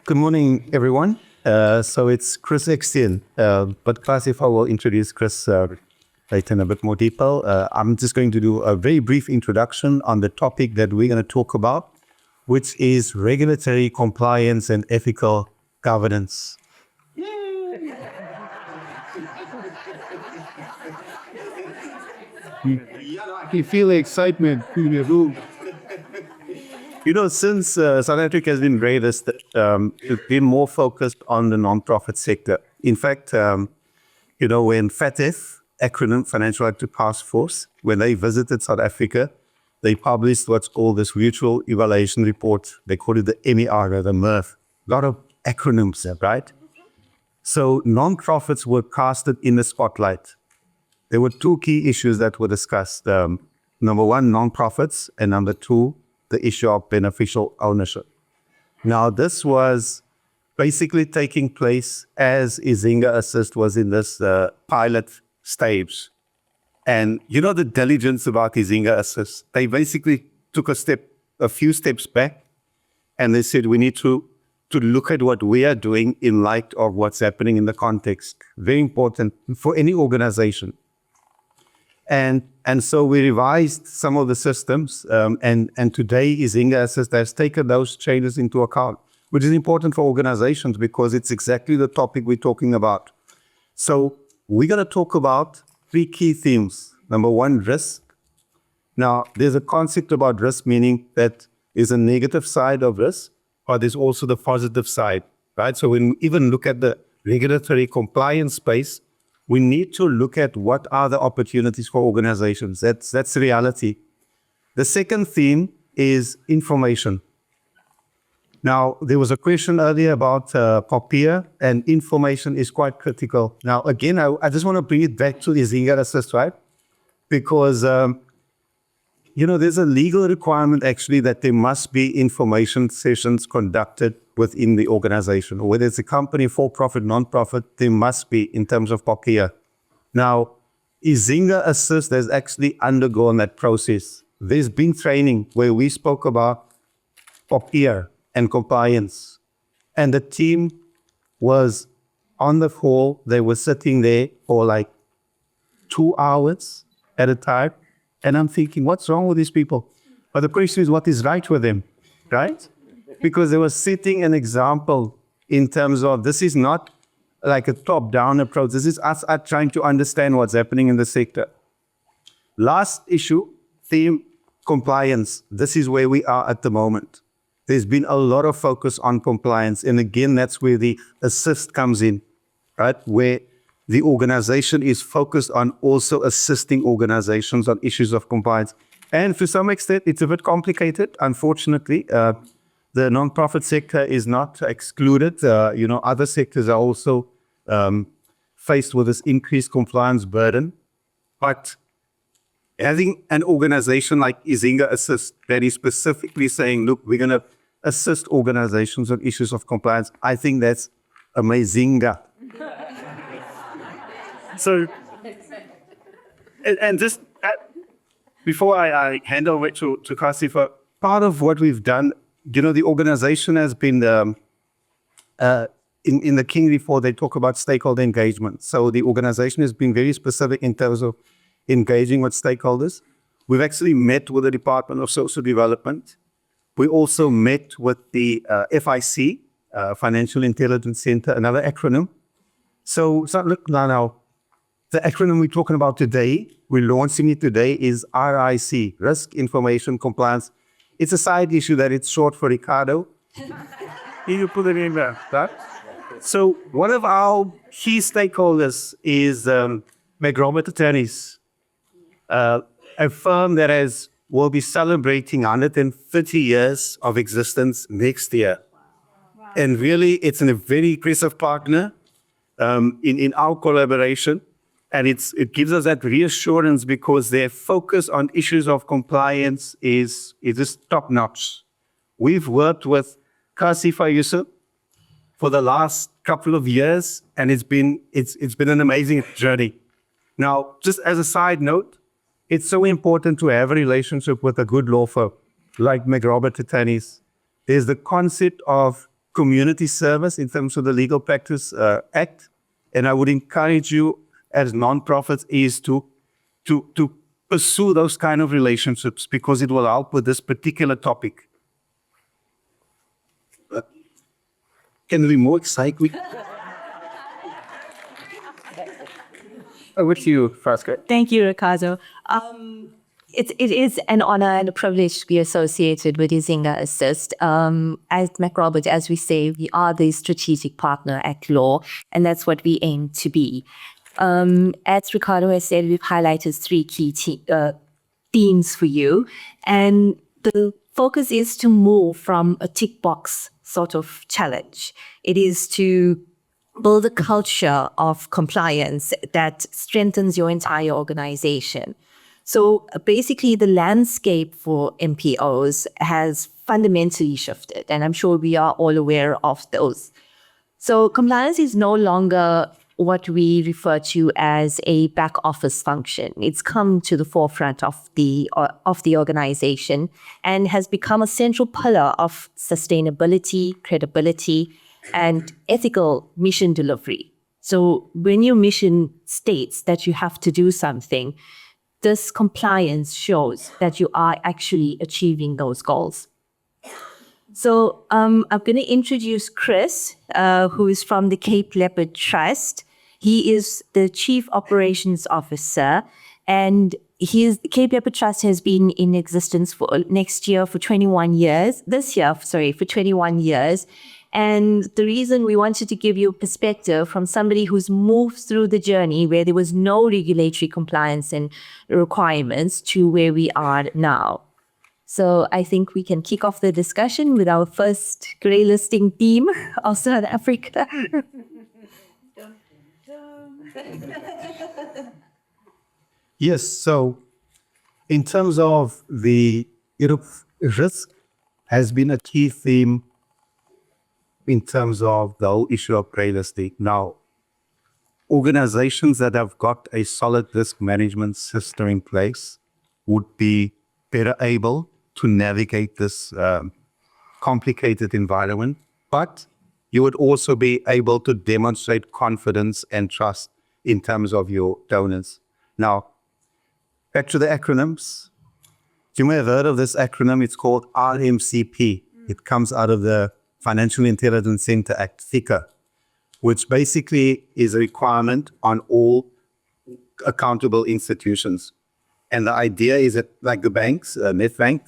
Good morning, everyone. So it's Chris Extian, but Khashifa will introduce Chris later in a bit more detail. I'm just going to do a very brief introduction on the topic that we're going to talk about, which is regulatory compliance and ethical governance. You feel the excitement in the room. Since South Africa has been raised, it's been more focused on the non-profit sector. In fact, when FATF, acronym Financial Active Task Force, when they visited South Africa, they published what's called this mutual evaluation report. They call it the MER, the MIRF. A lot of acronyms there, right? So non-profits were casted in the spotlight. There were two key issues that were discussed. Number one, non-profits, and number two, the issue of beneficial ownership. Now, this was basically taking place as iZinga Assist was in this pilot stage. And the diligence about iZinga Assist, they basically took a few steps back, and they said, we need to look at what we are doing in light of what's happening in the context. Very important for any organization. And so we revised some of the systems, and today iZinga Assist has taken those changes into account, which is important for organizations because it's exactly the topic we're talking about. So we're going to talk about three key themes. Number one, risk. Now, there's a concept about risk, meaning that there's a negative side of risk, but there's also the positive side, right? So when we even look at the regulatory compliance space, we need to look at what are the opportunities for organizations. That's the reality. The second theme is information. Now, there was a question earlier about POPIA, and information is quite critical. Now, again, I just want to bring it back to iZinga Assist, right? Because, there's a legal requirement actually that there must be information sessions conducted within the organization, or whether it's a company, for-profit, non-profit, there must be in terms of POPIA. Now, iZinga Assist has actually undergone that process. There's been training where we spoke about POPIA and compliance, and the team was on the call. They were sitting there for like 2 hours at a time, and I'm thinking, what's wrong with these people? But the question is, what is right with them, right? Because they were setting an example in terms of this is not like a top-down approach. This is us trying to understand what's happening in the sector. Last issue, theme, compliance. This is where we are at the moment. There's been a lot of focus on compliance. And again, that's where the assist comes in, right? Where the organization is focused on also assisting organizations on issues of compliance. And to some extent, it's a bit complicated, unfortunately. The nonprofit sector is not excluded. Other sectors are also faced with this increased compliance burden. But having an organization like iZinga Assist that is specifically saying, look, we're going to assist organizations on issues of compliance, I think that's amazing. So, and just before I hand over to Khashifa, part of what we've done, the organization has been, in the King Report, they talk about stakeholder engagement. So the organization has been very specific in terms of engaging with stakeholders. We've actually met with the Department of Social Development. We also met with the FIC, Financial Intelligence Center, another acronym. So look now, the acronym we're talking about today, we're launching it today, is RIC, Risk Information Compliance. It's a side issue that it's short for Ricardo. You put it in there, right? So one of our key stakeholders is MacRobert Attorneys, a firm that will be celebrating 130 years of existence next year. Wow. And really, it's a very impressive partner in our collaboration. And it gives us that reassurance because their focus on issues of compliance is just top-notch. We've worked with Khashifa Ussuph for the last couple of years, and it's been an amazing journey. Now, just as a side note, it's so important to have a relationship with a good law firm like MacRobert Attorneys. There's the concept of community service in terms of the Legal Practice Act. And I would encourage you as nonprofits is to pursue those kind of relationships because it will help with this particular topic. Can we be more exciting? Over to you, Frasca. Thank you, Ricardo. It is an honor and a privilege to be associated with iZinga Assist. As MacRobert, as we say, we are the strategic partner at law, and that's what we aim to be. As Ricardo has said, we've highlighted three key themes for you, and the focus is to move from a tick box sort of challenge. It is to build a culture of compliance that strengthens your entire organization. So basically, the landscape for NPOs has fundamentally shifted, and I'm sure we are all aware of those. So compliance is no longer what we refer to as a back office function. It's come to the forefront of the organization and has become a central pillar of sustainability, credibility, and ethical mission delivery. So when your mission states that you have to do something, this compliance shows that you are actually achieving those goals. So I'm going to introduce Chris, who is from the Cape Leopard Trust. He is the Chief Operations Officer, and Cape Leopard Trust has been in existence for 21 years. For 21 years. And the reason we wanted to give you perspective from somebody who's moved through the journey where there was no regulatory compliance and requirements to where we are now. So I think we can kick off the discussion with our first grey listing theme of South Africa. Yes, so in terms of risk has been a key theme in terms of the whole issue of grey listing. Now, organizations that have got a solid risk management system in place would be better able to navigate this complicated environment, but you would also be able to demonstrate confidence and trust in terms of your donors. Now, back to the acronyms. You may have heard of this acronym. It's called RMCP. It comes out of the Financial Intelligence Center Act, FICA, which basically is a requirement on all accountable institutions. And the idea is that, like the banks, Nedbank,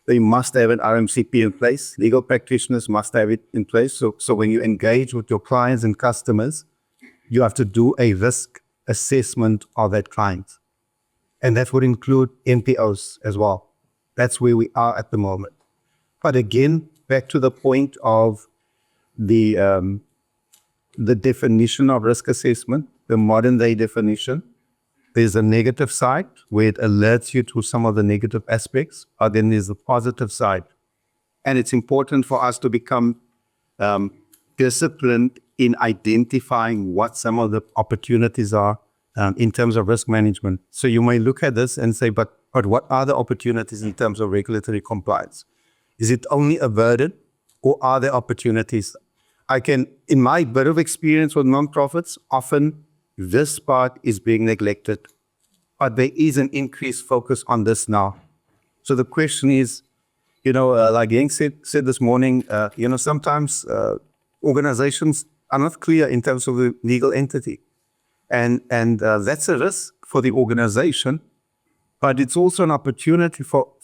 they must have an RMCP in place. Legal practitioners must have it in place. So when you engage with your clients and customers, you have to do a risk assessment of that client. And that would include NPOs as well. That's where we are at the moment. But again, back to the point of the definition of risk assessment, the modern day definition, there's a negative side where it alerts you to some of the negative aspects, but then there's the positive side. And it's important for us to become disciplined in identifying what some of the opportunities are in terms of risk management. So you may look at this and say, but what are the opportunities in terms of regulatory compliance? Is it only a burden or are there opportunities? In my bit of experience with nonprofits, often this part is being neglected, but there is an increased focus on this now. So the question is, like Yang said this morning, sometimes organizations are not clear in terms of the legal entity. And that's a risk for the organization, but it's also an opportunity for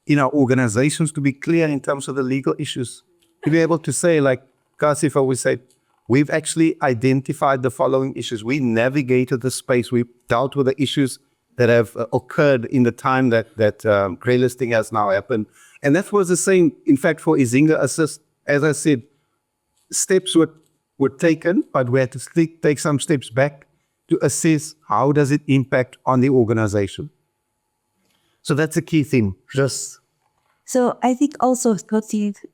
organizations to be clear in terms of the legal issues. To be able to say, like Khashifa, we said, we've actually identified the following issues. We navigated the space. We dealt with the issues that have occurred in the time that grey listing has now happened. And that was the same, in fact, for iZinga Assist. As I said, steps were taken, but we had to take some steps back to assess how does it impact on the organization. So that's a key thing. So I think also associated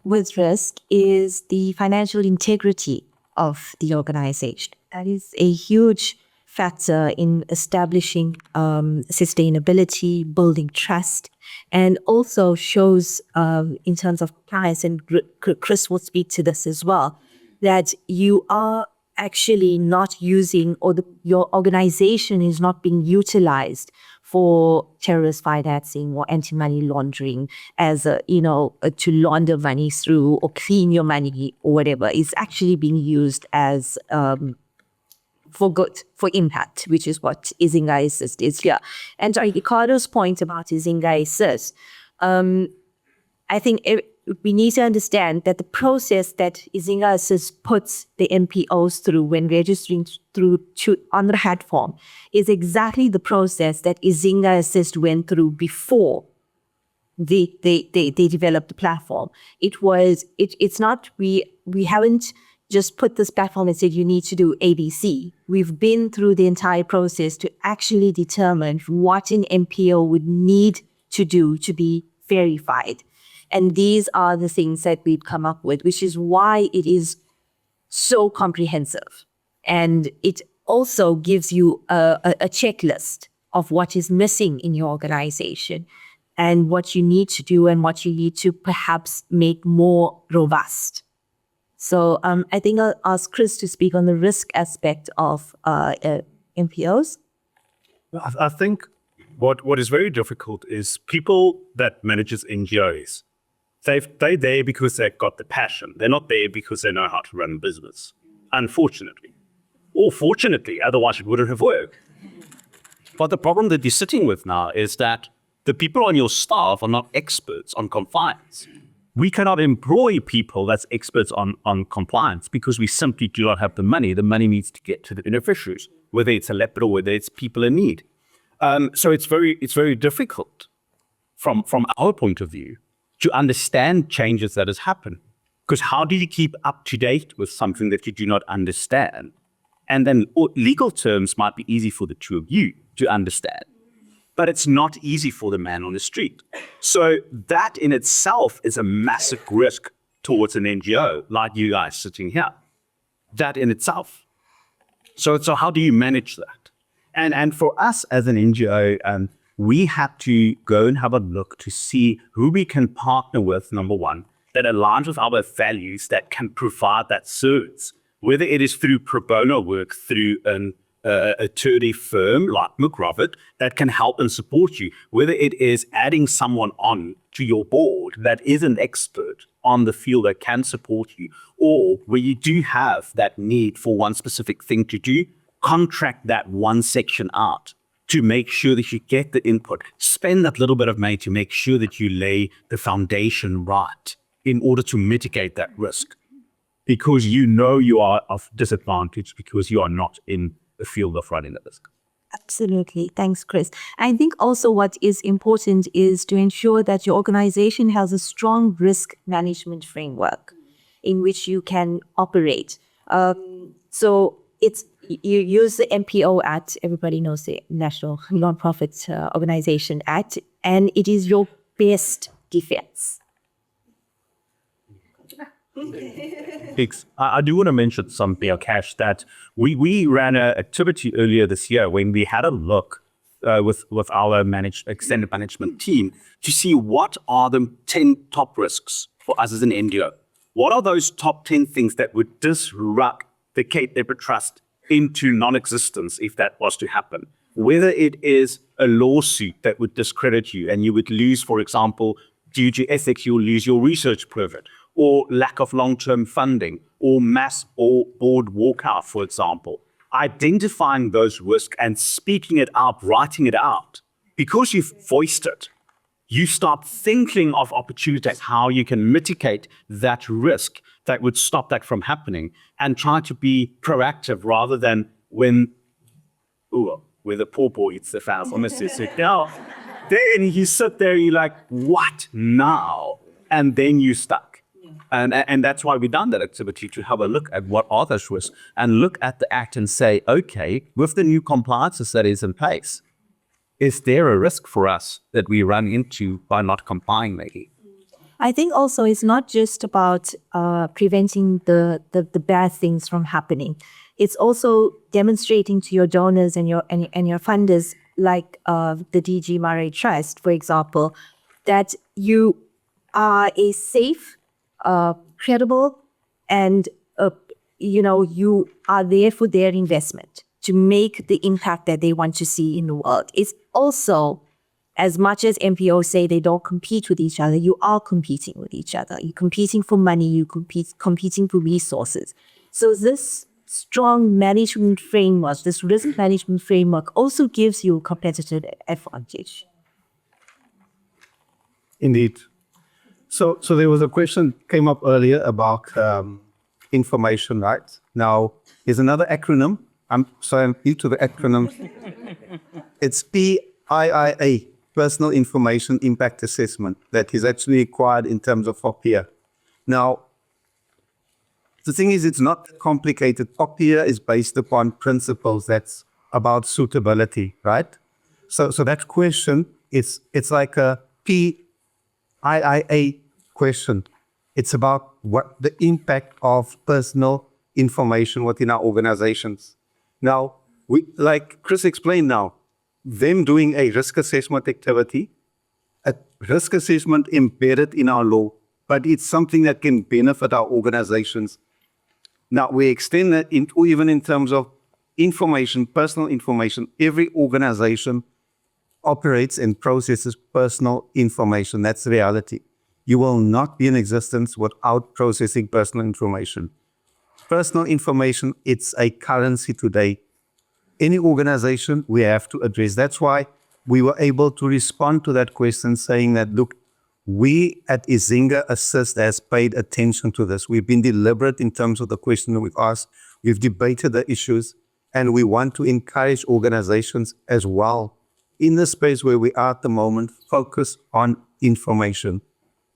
with risk is the financial integrity of the organization. That is a huge factor in establishing sustainability, building trust, and also shows in terms of compliance, and Chris will speak to this as well, that you are actually not using, or your organization is not being utilized for terrorist financing or anti-money laundering as to launder money through or clean your money or whatever. It's actually being used as for good, for impact, which is what iZinga Assist is here. And Ricardo's point about iZinga Assist, I think we need to understand that the process that iZinga Assist puts the NPOs through when registering on the platform is exactly the process that iZinga Assist went through before they developed the platform. It's not, we haven't just put this platform and said you need to do ABC. We've been through the entire process to actually determine what an NPO would need to do to be verified. And these are the things that we've come up with, which is why it is so comprehensive. And it also gives you a checklist of what is missing in your organization and what you need to do and what you need to perhaps make more robust. So I think I'll ask Chris to speak on the risk aspect of NPOs. I think what is very difficult is people that manages NGOs. They're there because they've got the passion. They're not there because they know how to run a business, unfortunately. Or fortunately, otherwise it wouldn't have worked. But the problem that you're sitting with now is that the people on your staff are not experts on compliance. We cannot employ people that's experts on compliance because we simply do not have the money. The money needs to get to the beneficiaries, whether it's a leper or whether it's people in need. So it's very difficult from our point of view to understand changes that has happened. Because how do you keep up to date with something that you do not understand? And then legal terms might be easy for the two of you to understand, but it's not easy for the man on the street. So that in itself is a massive risk towards an NGO like you guys sitting here. That in itself. So how do you manage that? And for us as an NGO, we have to go and have a look to see who we can partner with, number one, that aligns with our values, that can provide that service, whether it is through pro bono work, through an attorney firm like MacRobert that can help and support you, whether it is adding someone on to your board that is an expert on the field that can support you, or where you do have that need for one specific thing to do, contract that one section out to make sure that you get the input. Spend that little bit of money to make sure that you lay the foundation right in order to mitigate that risk. Because you are of disadvantage because you are not in the field of running the risk. Absolutely. Thanks, Chris. I think also what is important is to ensure that your organization has a strong risk management framework in which you can operate. So you use the NPO Act, everybody knows the National Nonprofit Organization Act, and it is your best defense. I do want to mention something, Cash, that we ran an activity earlier this year when we had a look with our extended management team to see what are the 10 top risks for us as an NGO. What are those top 10 things that would disrupt the Cape Leopard Trust into non-existence if that was to happen? Whether it is a lawsuit that would discredit you and you would lose, for example, due to ethics, you'll lose your research permit, or lack of long-term funding, or mass or board walkout, for example. Identifying those risks and speaking it out, writing it out. Because you've voiced it, you start thinking of opportunities, how you can mitigate that risk that would stop that from happening, and try to be proactive rather than where the poor boy eats the fowls on the sit down. Then you sit there, you're like, what now? And then you're stuck. And that's why we've done that activity, to have a look at what are those risks and look at the act and say, okay, with the new compliances that is in place, is there a risk for us that we run into by not complying maybe? I think also it's not just about preventing the bad things from happening. It's also demonstrating to your donors and your funders, like the DG Murray Trust, for example, that you are a safe, credible, and you are there for their investment to make the impact that they want to see in the world. It's also, as much as NPOs say they don't compete with each other, you are competing with each other. You're competing for money, competing for resources. So this strong management framework, this risk management framework also gives you a competitive advantage. Indeed. So there was a question came up earlier about information rights. Now, here's another acronym. I'm new to the acronyms. It's PIIA, Personal Information Impact Assessment, that is actually required in terms of FOPIA. Now, the thing is, it's not complicated. FOPIA is based upon principles that's about suitability, right? So that question, it's like a PIIA question. It's about what the impact of personal information within our organizations. Now, like Chris explained now, them doing a risk assessment activity, a risk assessment embedded in our law, but it's something that can benefit our organizations. Now, we extend that into even in terms of information, personal information. Every organization operates and processes personal information. That's the reality. You will not be in existence without processing personal information. Personal information, it's a currency today. Any organization, we have to address. That's why we were able to respond to that question saying that, look, we at iZinga Assist has paid attention to this. We've been deliberate in terms of the question that we've asked. We've debated the issues, and we want to encourage organizations as well in the space where we are at the moment, focus on information.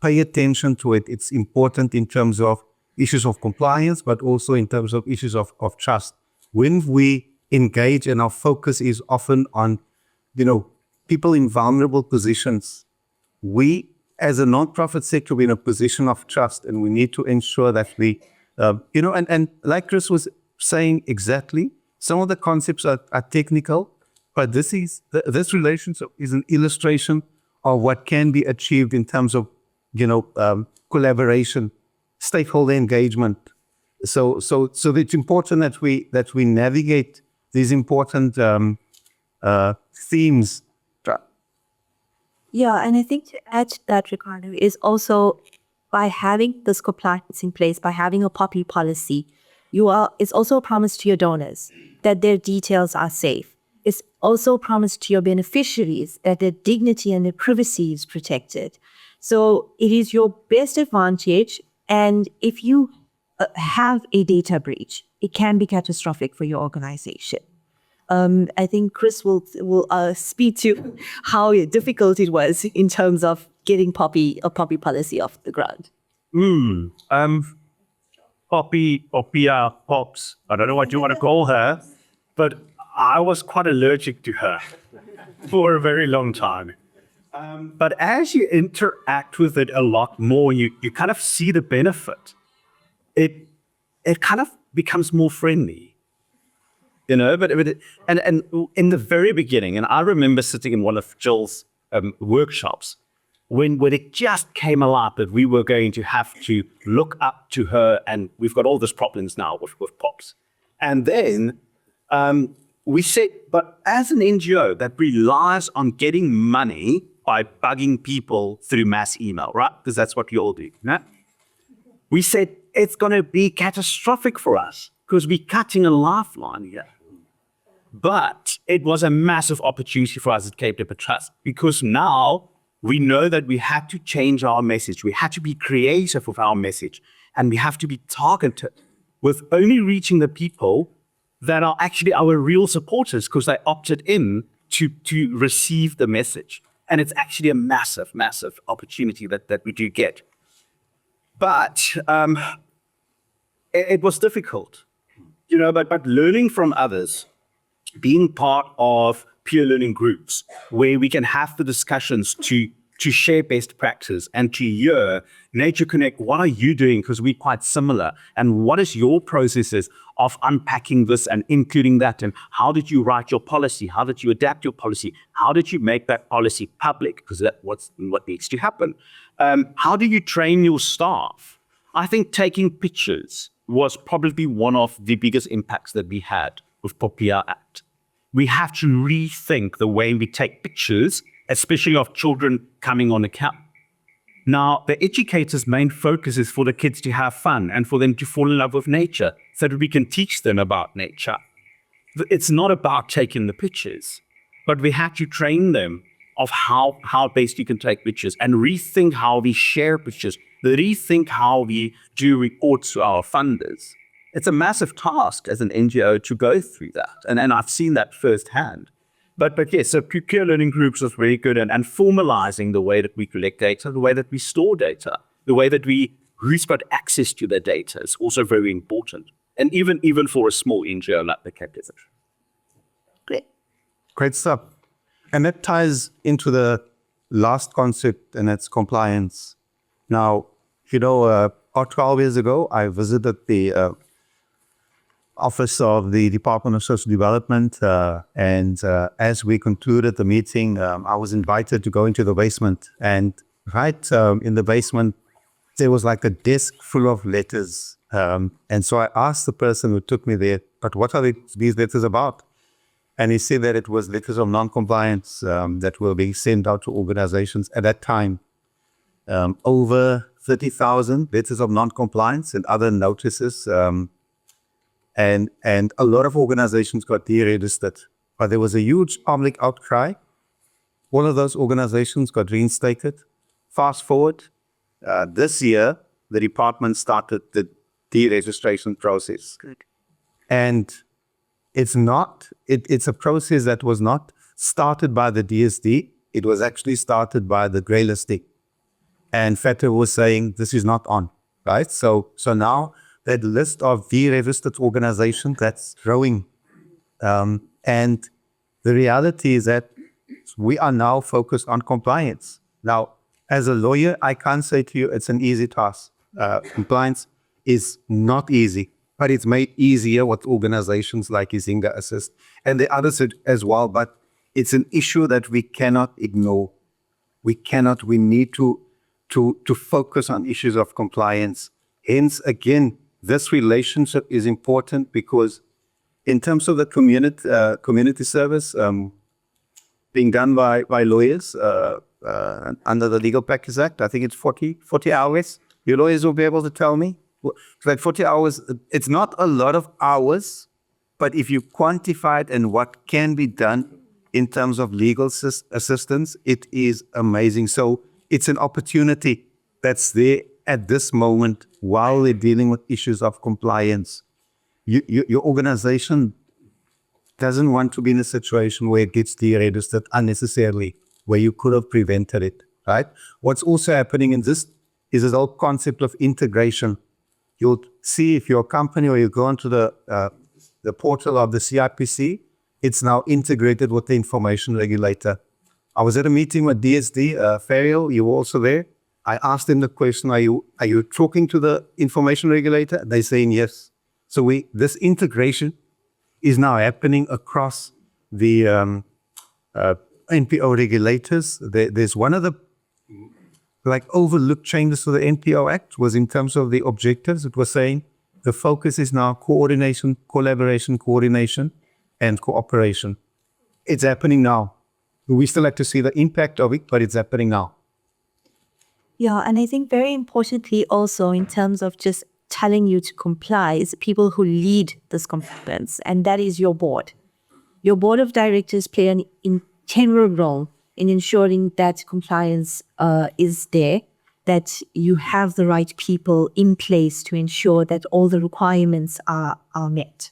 Pay attention to it. It's important in terms of issues of compliance, but also in terms of issues of trust. When we engage and our focus is often on, people in vulnerable positions, we as a nonprofit sector, we're in a position of trust, and we need to ensure that we, and like Chris was saying exactly, some of the concepts are technical, but this relationship is an illustration of what can be achieved in terms of, collaboration, stakeholder engagement. So it's important that we navigate these important themes. Yeah, and I think to add to that, Ricardo, is also by having this compliance in place, by having a POPI policy, it's also a promise to your donors that their details are safe. It's also a promise to your beneficiaries that their dignity and their privacy is protected. So it is your best advantage, and if you have a data breach, it can be catastrophic for your organization. I think Chris will speak to how difficult it was in terms of getting a POPI policy off the ground. Poppy or Pia Pops, I don't know what you want to call her, but I was quite allergic to her for a very long time. But as you interact with it a lot more, you kind of see the benefit. It kind of becomes more friendly. But in the very beginning, and I remember sitting in one of Jill's workshops when it just came alive that we were going to have to look up to her, and we've got all these problems now with POPs. And then we said, but as an NGO that relies on getting money by bugging people through mass email, right? Because that's what you all do. We said it's going to be catastrophic for us because we're cutting a lifeline here. But it was a massive opportunity for us at Cape Dipper Trust, because now we know that we had to change our message. We had to be creative with our message, and we have to be targeted with only reaching the people that are actually our real supporters because they opted in to receive the message. And it's actually a massive, massive opportunity that we do get. But it was difficult, but learning from others, being part of peer learning groups where we can have the discussions to to share best practice and to hear Nature Connect, what are you doing? Because we're quite similar. And what is your processes of unpacking this and including that? And how did you write your policy? How did you adapt your policy? How did you make that policy public? Because that's what needs to happen. How do you train your staff? I think taking pictures was probably one of the biggest impacts that we had with Popia Act. We have to rethink the way we take pictures, especially of children coming on account. Now, the educator's main focus is for the kids to have fun and for them to fall in love with nature so that we can teach them about nature. It's not about taking the pictures, but we have to train them of how best you can take pictures and rethink how we share pictures, rethink how we do reports to our funders. It's a massive task as an NGO to go through that. And I've seen that firsthand. But yes, so peer learning groups was very good and formalizing the way that we collect data, the way that we store data, the way that who's got access to the data is also very important. And even for a small NGO like the Cape Desert. Great. Great stuff. And that ties into the last concept, and that's compliance. Now, 12 years ago, I visited the office of the Department of Social Development. And as we concluded the meeting, I was invited to go into the basement. And right in the basement, there was like a desk full of letters. And so I asked the person who took me there, but what are these letters about? And he said that it was letters of non-compliance that were being sent out to organizations at that time. Over 30,000 letters of non-compliance and other notices. And a lot of organizations got deregistered. But there was a huge public outcry. All of those organizations got reinstated. Fast forward, this year, the department started the deregistration process. Good. And it's a process that was not started by the DSD. It was actually started by the grey listing. And FETA was saying, this is not on, right? So now that list of deregistered organizations, that's growing. And the reality is that we are now focused on compliance. Now, as a lawyer, I can't say to you it's an easy task. Compliance is not easy, but it's made easier with organizations like iZinga Assist and the others as well. But it's an issue that we cannot ignore. We need to focus on issues of compliance. Hence, again, this relationship is important because in terms of the community service being done by lawyers under the Legal Practice Act, I think it's 40 hours. Your lawyers will be able to tell me. Like 40 hours, it's not a lot of hours, but if you quantify it and what can be done in terms of legal assistance, it is amazing. So it's an opportunity that's there at this moment while we're dealing with issues of compliance. Your organization doesn't want to be in a situation where it gets deregistered unnecessarily, where you could have prevented it, right? What's also happening in this is this whole concept of integration. You'll see if you're a company or you go onto the portal of the CIPC, it's now integrated with the information regulator. I was at a meeting with DSD, Ferial, you were also there. I asked them the question, are you talking to the information regulator? They're saying yes. So this integration is now happening across the NPO regulators. There's one of the overlooked changes to the NPO Act was in terms of the objectives. It was saying the focus is now coordination, collaboration, coordination, and cooperation. It's happening now. We still have to see the impact of it, but it's happening now. Yeah, and I think very importantly also in terms of just telling you to comply is people who lead this compliance, and that is your board. Your board of directors play an integral role in ensuring that compliance is there, that you have the right people in place to ensure that all the requirements are met.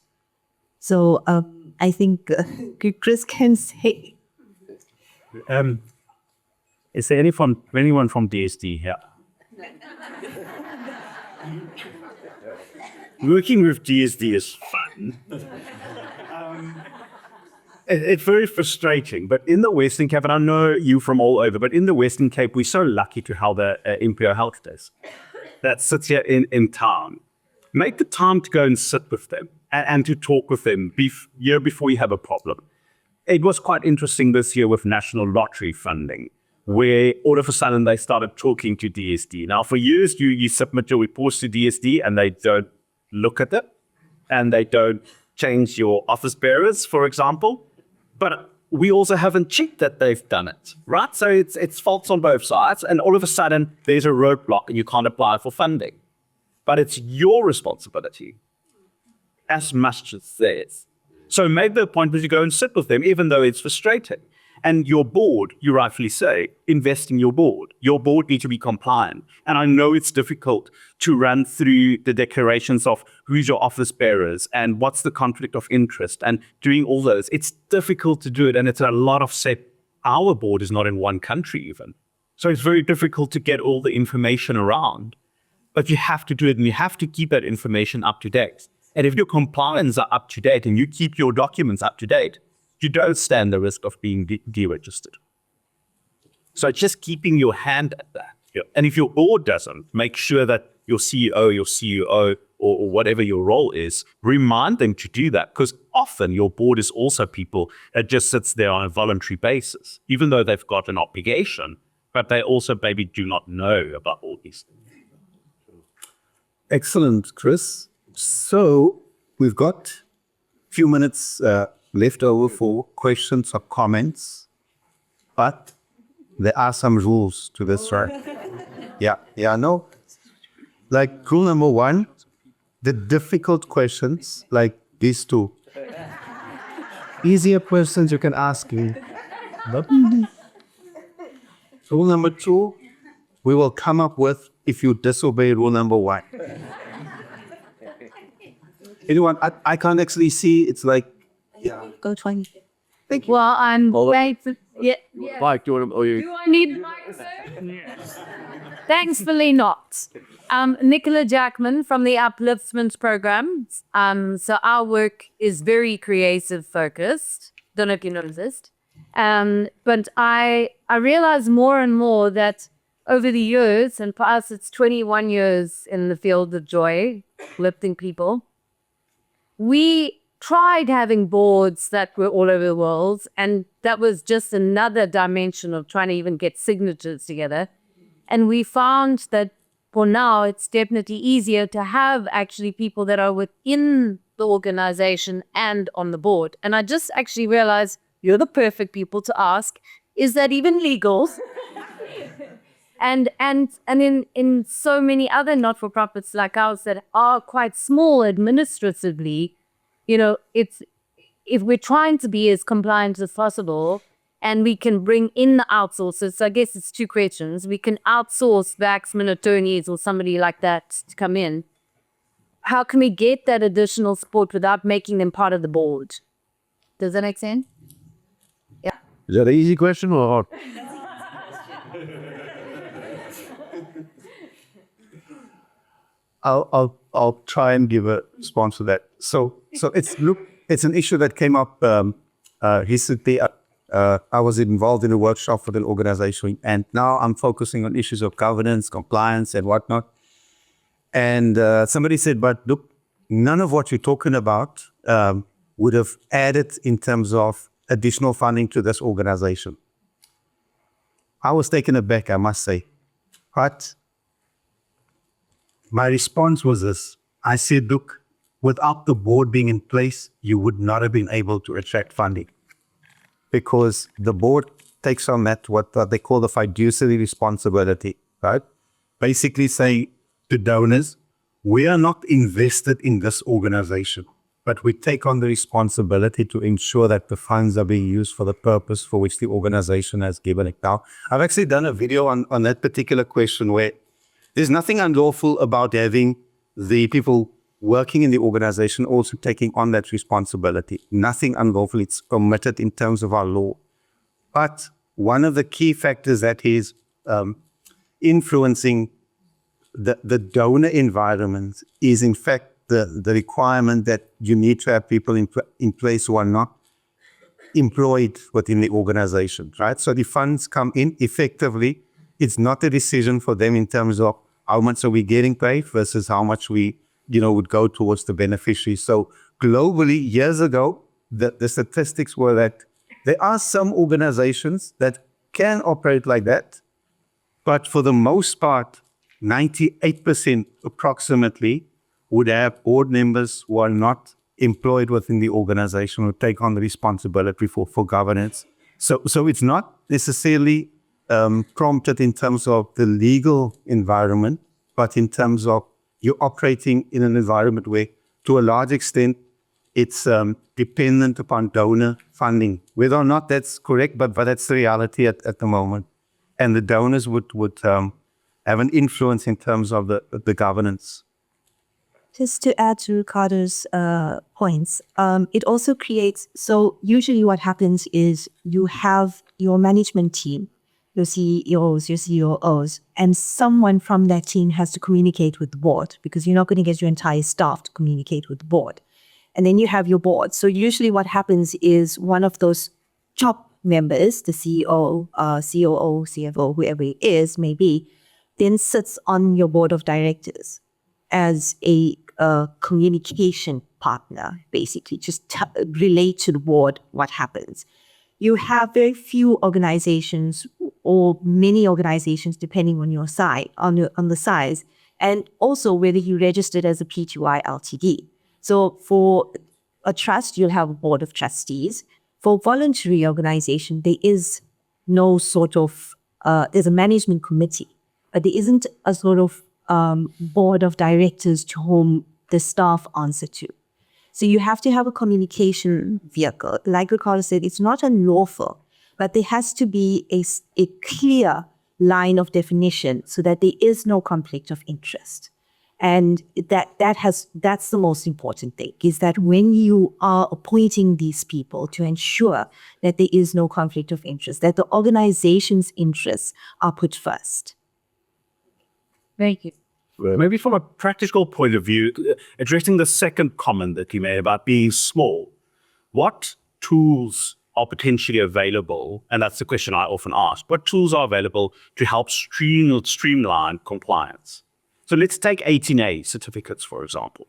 So I think Chris can say. Is there anyone from DSD here? Working with DSD is fun. It's very frustrating, but in the Western Cape, and I know you from all over, but in the Western Cape, we're so lucky to have the MPO Health Desk that sits here in town. Make the time to go and sit with them and to talk with them year before you have a problem. It was quite interesting this year with national lottery funding, where all of a sudden they started talking to DSD. Now, for years, you submit your reports to DSD and they don't look at it and they don't change your office bearers, for example. But we also haven't checked that they've done it, right? So it's faults on both sides. And all of a sudden, there's a roadblock and you can't apply for funding. But it's your responsibility as much as theirs. So make the appointment to go and sit with them, even though it's frustrating. And your board, you rightfully say, invest in your board. Your board needs to be compliant. And I know it's difficult to run through the declarations of who's your office bearers and what's the conflict of interest and doing all those. It's difficult to do it. And it's a lot of step. Our board is not in one country even. So it's very difficult to get all the information around. But you have to do it and you have to keep that information up to date. And if your compliance are up to date and you keep your documents up to date, you don't stand the risk of being deregistered. So just keeping your hand at that. Yeah. And if your board doesn't, make sure that your CEO, your CUO, or whatever your role is, remind them to do that. Because often your board is also people that just sits there on a voluntary basis, even though they've got an obligation, but they also maybe do not know about all these things. Excellent, Chris. So we've got a few minutes left over for questions or comments, but there are some rules to this, right? No. Like rule number one, the difficult questions, like these two. Easier questions you can ask me. Rule number two, we will come up with if you disobey rule number one. Anyone? I can't actually see. It's like, Go 20. Thank you. Well, I'm wait. Yeah. Mike, do I need microphone? Thankfully not. Nicola Jackman from the Upliftment Program. So our work is very creative focused. Don't know if you noticed. But I realize more and more that over the years, and for us it's 21 years in the field of joy, lifting people, we tried having boards that were all over the world, and that was just another dimension of trying to even get signatures together. And we found that for now, it's definitely easier to have actually people that are within the organization and on the board. And I just actually realized you're the perfect people to ask, is that even legal? And in so many other not-for-profits like ours that are quite small administratively, you know, it's if we're trying to be as compliant as possible and we can bring in the outsourcers, so I guess it's two questions. We can outsource the accident attorneys or somebody like that to come in. How can we get that additional support without making them part of the board? Does that make sense? Yeah. Is that an easy question or? I'll try and give a response to that. So it's an issue that came up recently. I was involved in a workshop with an organization, and now I'm focusing on issues of governance, compliance, and whatnot. And somebody said, "But look, none of what you're talking about would have added in terms of additional funding to this organization." I was taken aback, I must say. But my response was this. I said, look, without the board being in place, you would not have been able to attract funding, because the board takes on that, what they call the fiduciary responsibility, right? Basically saying to donors, we are not invested in this organization, but we take on the responsibility to ensure that the funds are being used for the purpose for which the organization has given it. Now, I've actually done a video on that particular question where there's nothing unlawful about having the people working in the organization also taking on that responsibility. Nothing unlawful. It's permitted in terms of our law. But one of the key factors that is influencing the donor environment is, in fact, the requirement that you need to have people in place who are not employed within the organization, right? So the funds come in effectively. It's not a decision for them in terms of how much are we getting paid versus how much we, would go towards the beneficiary. So globally, years ago, the statistics were that there are some organizations that can operate like that, but for the most part, 98% approximately would have board members who are not employed within the organization or take on the responsibility for governance. So it's not necessarily prompted in terms of the legal environment, but in terms of you're operating in an environment where, to a large extent, it's dependent upon donor funding. Whether or not that's correct, but that's the reality at the moment. And the donors would have an influence in terms of the governance. Just to add to Ricardo's points, it also creates, so usually what happens is you have your management team, your CEOs, your COOs, and someone from that team has to communicate with the board, because you're not going to get your entire staff to communicate with the board. And then you have your board. So usually what happens is one of those top members, the CEO, COO, CFO, whoever it is, maybe, then sits on your board of directors as a communication partner, basically, just relay to the board what happens. You have very few organizations or many organizations, depending on your size, on the size, and also whether you registered as a PTY LTD. So for a trust, you'll have a board of trustees. For voluntary organization, there is no sort of, there's a management committee, but there isn't a sort of board of directors to whom the staff answer to. So you have to have a communication vehicle. Like Ricardo said, it's not unlawful, but there has to be a clear line of definition so that there is no conflict of interest. And that's the most important thing, is that when you are appointing these people, to ensure that there is no conflict of interest, that the organization's interests are put first. Thank you. Maybe from a practical point of view, addressing the second comment that you made about being small, what tools are potentially available? And that's the question I often ask. What tools are available to help streamline compliance? So let's take 18A certificates, for example.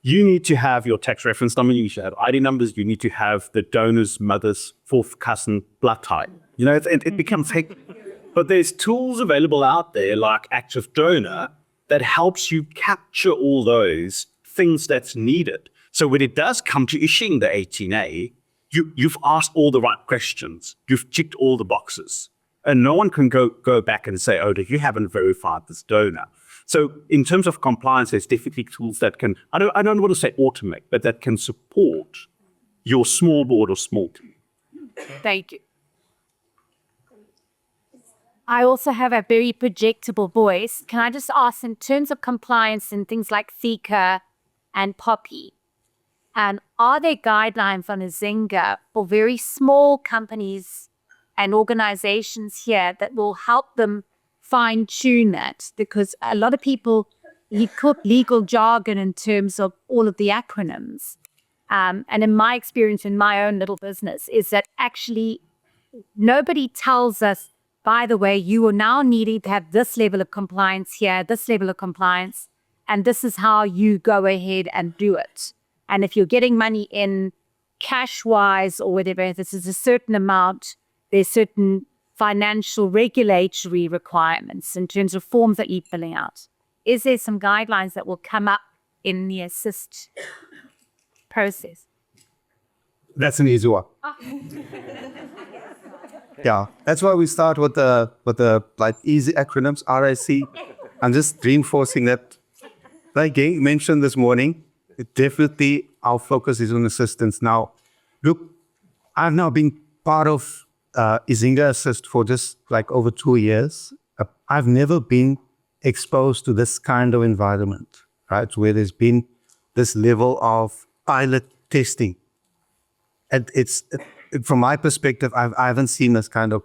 You need to have your tax reference number, you need to have ID numbers, you need to have the donor's mother's fourth cousin blood type. It becomes hectic. But there's tools available out there like Active Donor that helps you capture all those things that's needed. So when it does come to issuing the 18A, you've asked all the right questions. You've ticked all the boxes. And no one can go back and say, oh, you haven't verified this donor. So in terms of compliance, there's definitely tools that can, I don't want to say automate, but that can support your small board or small team. Thank you. I also have a very projectable voice. Can I just ask, in terms of compliance and things like Thika and Poppy, and are there guidelines on iZinga for very small companies and organizations here that will help them fine-tune that? Because a lot of people put legal jargon in terms of all of the acronyms. And in my experience in my own little business is that actually nobody tells us, by the way, you are now needing to have this level of compliance here, this level of compliance, and this is how you go ahead and do it. And if you're getting money in cash-wise or whatever, this is a certain amount, there's certain financial regulatory requirements in terms of forms that you're filling out. Is there some guidelines that will come up in the assist process? That's an easy one. Yeah, that's why we start with the like easy acronyms, RIC. I'm just reinforcing that. Like Gay mentioned this morning, definitely our focus is on assistance. Now, look, I've now been part of iZinga Assist for just like over 2 years. I've never been exposed to this kind of environment, right? Where there's been this level of pilot testing. And from my perspective, I haven't seen this kind of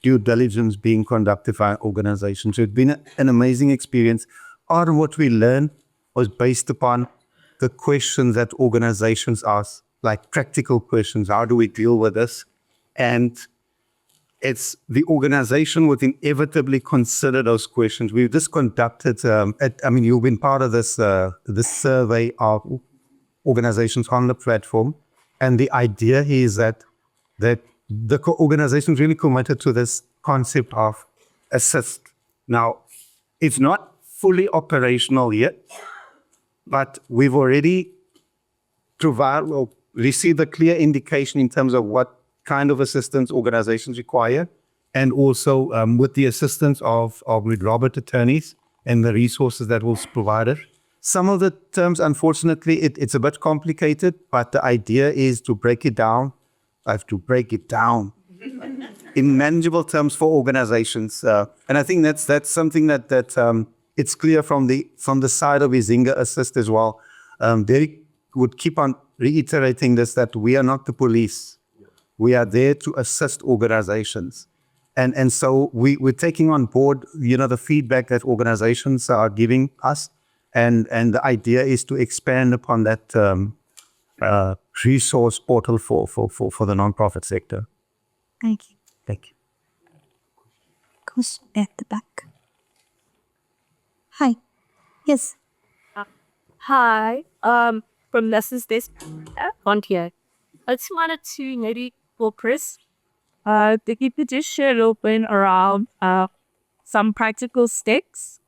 due diligence being conducted by an organization. So it's been an amazing experience. All of what we learned was based upon the questions that organizations ask like practical questions. How do we deal with this? And it's the organization would inevitably consider those questions. We've just conducted, you've been part of this survey of organizations on the platform. And the idea is that the organization is really committed to this concept of assist. Now, it's not fully operational yet, but we've already received a clear indication in terms of what kind of assistance organizations require, and also with the assistance of MacRobert Attorneys and the resources that was provided. Some of the terms, unfortunately, it's a bit complicated, but the idea is to break it down. I have to break it down in manageable terms for organizations, and I think that's something that it's clear from the side of iZinga Assist as well. They would keep on reiterating this, that we are not the police. We are there to assist organizations. And so we're taking on board, the feedback that organizations are giving us. And the idea is to expand upon that resource portal for the nonprofit sector. Thank you. Thank you. Goes at the back. Hi. Yes. Hi, from Nessa's desk on here. I just wanted to maybe for Chris, if you could just share a little bit around some practical steps.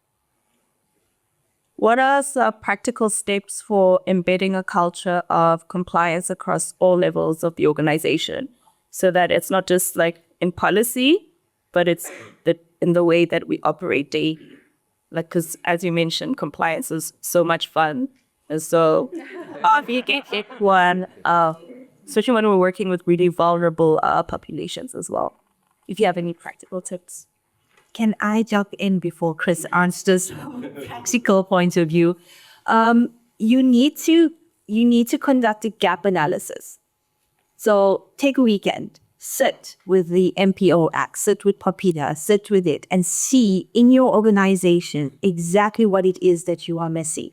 What are some practical steps for embedding a culture of compliance across all levels of the organization, so that it's not just like in policy, but it's in the way that we operate daily? Like, because as you mentioned, compliance is so much fun. And so you can pick one, especially when we're working with really vulnerable populations as well. If you have any practical tips. Can I jump in before Chris answers practical point of view? You need to conduct a gap analysis. So take a weekend, sit with the MPO Act, sit with Popida, sit with it, and see in your organization exactly what it is that you are missing.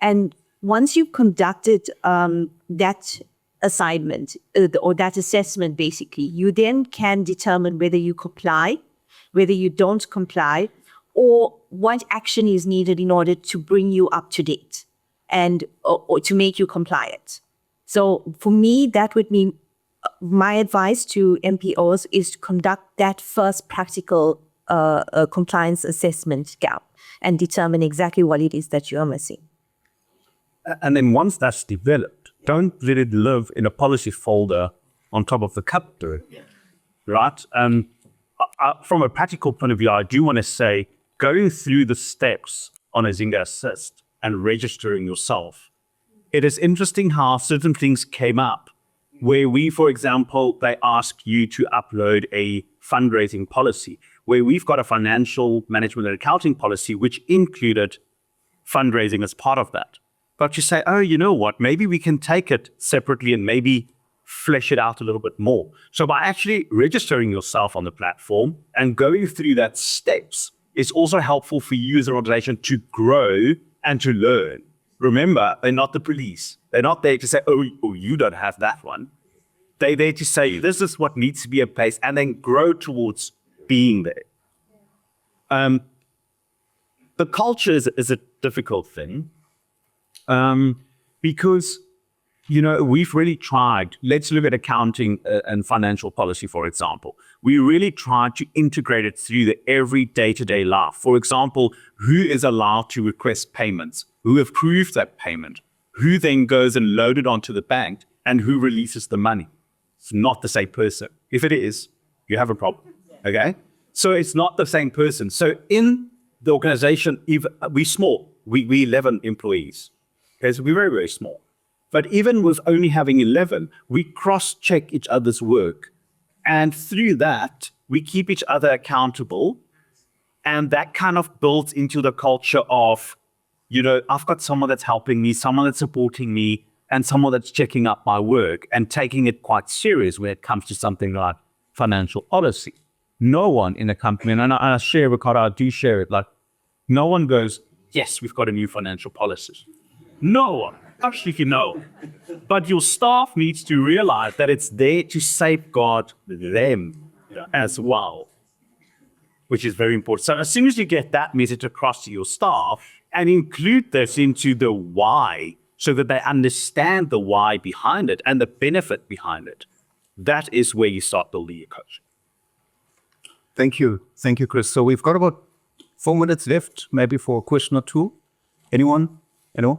And once you've conducted that assignment or that assessment, basically, you then can determine whether you comply, whether you don't comply, or what action is needed in order to bring you up to date and or to make you compliant. So for me, that would mean my advice to MPOs is to conduct that first practical compliance assessment gap and determine exactly what it is that you are missing. And then once that's developed, don't let it live in a policy folder on top of the cupboard, right? From a practical point of view, I do want to say, going through the steps on iZinga Assist and registering yourself, it is interesting how certain things came up where we, for example, they ask you to upload a fundraising policy, where we've got a financial management and accounting policy, which included fundraising as part of that. But you say, oh, you know what, maybe we can take it separately and maybe flesh it out a little bit more. So by actually registering yourself on the platform and going through that steps is also helpful for you as an organization to grow and to learn. Remember, they're not the police. They're not there to say, oh, you don't have that one. They're there to say, this is what needs to be in place, and then grow towards being there. The culture is a difficult thing. Because, we've really tried, let's look at accounting and financial policy, for example. We really tried to integrate it through the every day-to-day life. For example, who is allowed to request payments, who approves that payment, who then goes and loads it onto the bank, and who releases the money. It's not the same person. If it is, you have a problem, okay? So it's not the same person. So in the organization, we're small, we 11 employees. Okay, so we're very, very small. But even with only having 11, we cross-check each other's work. And through that, we keep each other accountable. And that kind of builds into the culture of, I've got someone that's helping me, someone that's supporting me, and someone that's checking up my work and taking it quite serious when it comes to something like financial policy. No one in the company, and I share, Ricardo, I do share it, like no one goes, yes, we've got a new financial policy. No one. Absolutely no. But your staff needs to realize that it's there to safeguard them as well, which is very important. So as soon as you get that message across to your staff and include this into the why, so that they understand the why behind it and the benefit behind it, that is where you start building your coaching. Thank you. Thank you, Chris. So we've got about 4 minutes left, maybe for a question or two. Anyone? Anyone?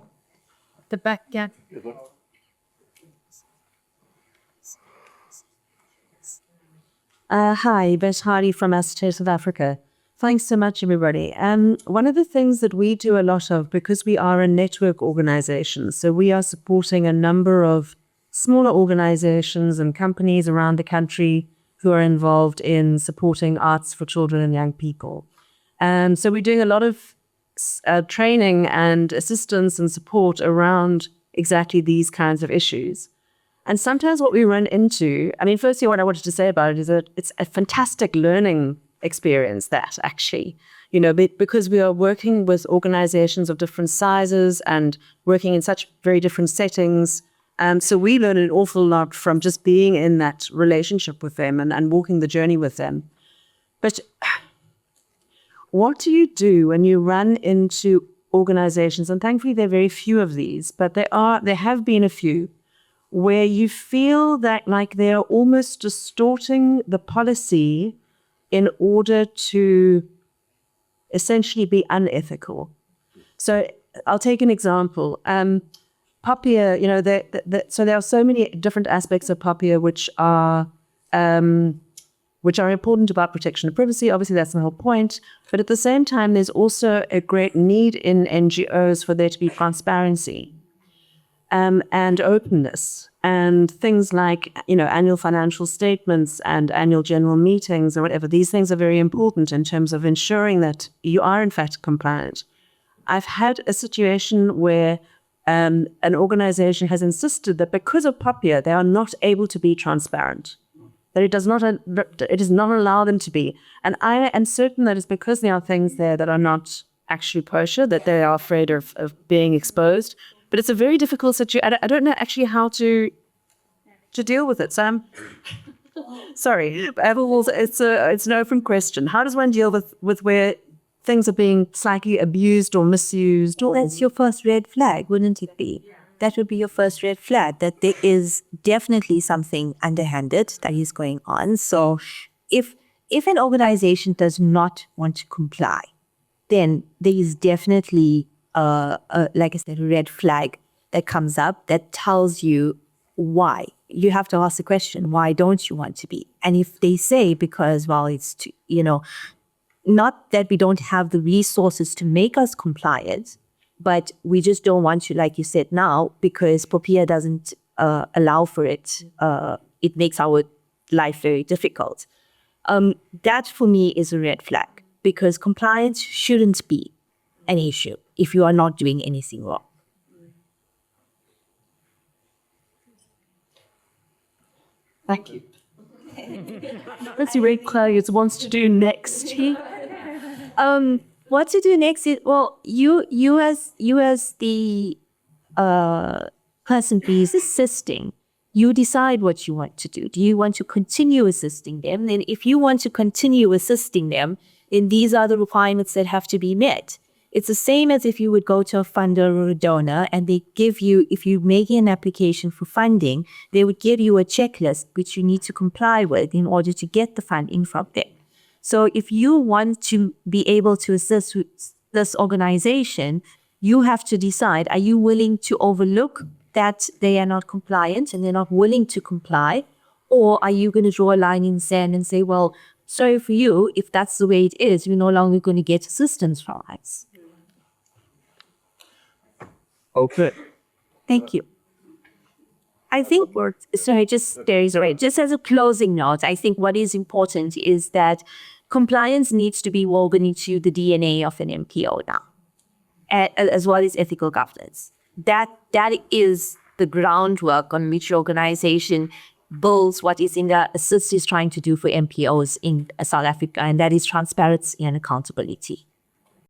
The back, yeah. Hi, Beshari from Astor, South Africa. Thanks so much, everybody. One of the things that we do a lot of, because we are a network organization, so we are supporting a number of smaller organizations and companies around the country who are involved in supporting arts for children and young people. So we're doing a lot of training and assistance and support around exactly these kinds of issues. And sometimes what we run into, I mean, firstly, what I wanted to say about it is that it's a fantastic learning experience, that actually, because we are working with organizations of different sizes and working in such very different settings. So we learn an awful lot from just being in that relationship with them and walking the journey with them. But what do you do when you run into organizations, and thankfully there are very few of these, but there have been a few, where you feel that like they are almost distorting the policy in order to essentially be unethical. So I'll take an example. POPIA, so there are so many different aspects of POPIA which are important about protection of privacy. Obviously, that's the whole point. But at the same time, there's also a great need in NGOs for there to be transparency and openness. And things like, annual financial statements and annual general meetings or whatever, these things are very important in terms of ensuring that you are in fact compliant. I've had a situation where an organization has insisted that because of POPIA, they are not able to be transparent, that it does not allow them to be. And I am certain that it's because there are things there that are not actually kosher, that they are afraid of being exposed. But it's a very difficult situation. I don't know actually how to deal with it. So I'm sorry. It's an open question. How does one deal with where things are being slightly abused or misused? Well, that's your first red flag, wouldn't it be? That would be your first red flag, that there is definitely something underhanded that is going on. So if an organization does not want to comply, then there is definitely like I said, a red flag that comes up that tells you why. You have to ask the question, why don't you want to be? And if they say, because, well, it's, not that we don't have the resources to make us compliant, but we just don't want to, like you said now, because POPIA doesn't allow for it. It makes our life very difficult. That for me is a red flag, because compliance shouldn't be an issue if you are not doing anything wrong. Thank you. Let's see what Claudius wants to do next. What to do next is, well, you as the person who is assisting, you decide what you want to do. Do you want to continue assisting them? Then if you want to continue assisting them, then these are the requirements that have to be met. It's the same as if you would go to a funder or a donor and they give you, if you're making an application for funding, they would give you a checklist which you need to comply with in order to get the funding from them. So if you want to be able to assist this organization, you have to decide, are you willing to overlook that they are not compliant and they're not willing to comply? Or are you going to draw a line in the sand and say, well, sorry for you, if that's the way it is, you're no longer going to get assistance from us. Okay. Thank you. I think, just as a closing note, I think what is important is that compliance needs to be woven into the DNA of an MPO now, as well as ethical governance. That is the groundwork on which your organization builds what iZinga Assist is trying to do for MPOs in South Africa, and that is transparency and accountability.